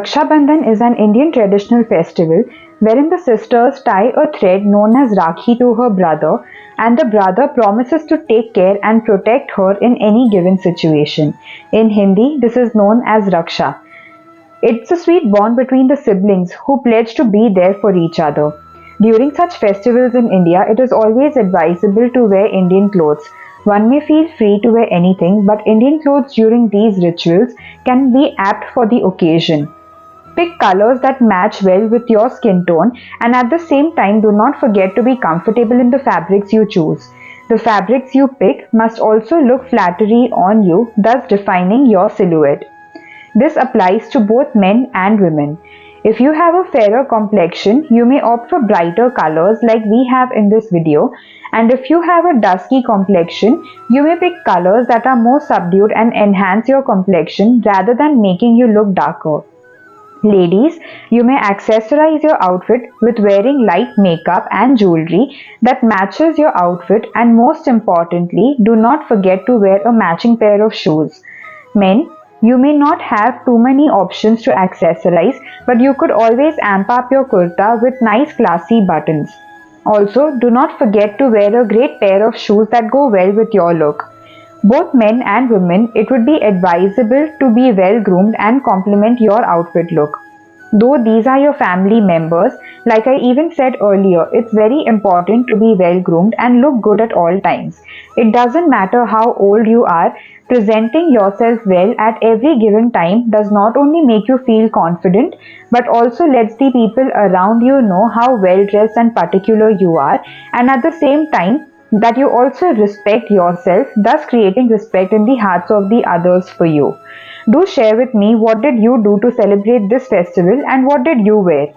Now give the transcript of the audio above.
Rakshabandhan is an Indian traditional festival wherein the sisters tie a thread known as Rakhi to her brother and the brother promises to take care and protect her in any given situation. In Hindi, this is known as Raksha. It's a sweet bond between the siblings who pledge to be there for each other. During such festivals in India, it is always advisable to wear Indian clothes. One may feel free to wear anything, but Indian clothes during these rituals can be apt for the occasion. Pick colors that match well with your skin tone and at the same time do not forget to be comfortable in the fabrics you choose. The fabrics you pick must also look flattery on you, thus defining your silhouette. This applies to both men and women. If you have a fairer complexion, you may opt for brighter colors like we have in this video, and if you have a dusky complexion, you may pick colors that are more subdued and enhance your complexion rather than making you look darker. Ladies, you may accessorize your outfit with wearing light makeup and jewelry that matches your outfit, and most importantly, do not forget to wear a matching pair of shoes. Men, you may not have too many options to accessorize, but you could always amp up your kurta with nice classy buttons. Also, do not forget to wear a great pair of shoes that go well with your look. Both men and women, it would be advisable to be well groomed and complement your outfit look. Though these are your family members, like I even said earlier, it's very important to be well groomed and look good at all times. It doesn't matter how old you are, presenting yourself well at every given time does not only make you feel confident, but also lets the people around you know how well dressed and particular you are, and at the same time, that you also respect yourself, thus creating respect in the hearts of the others for you. Do share with me what did you do to celebrate this festival and what did you wear?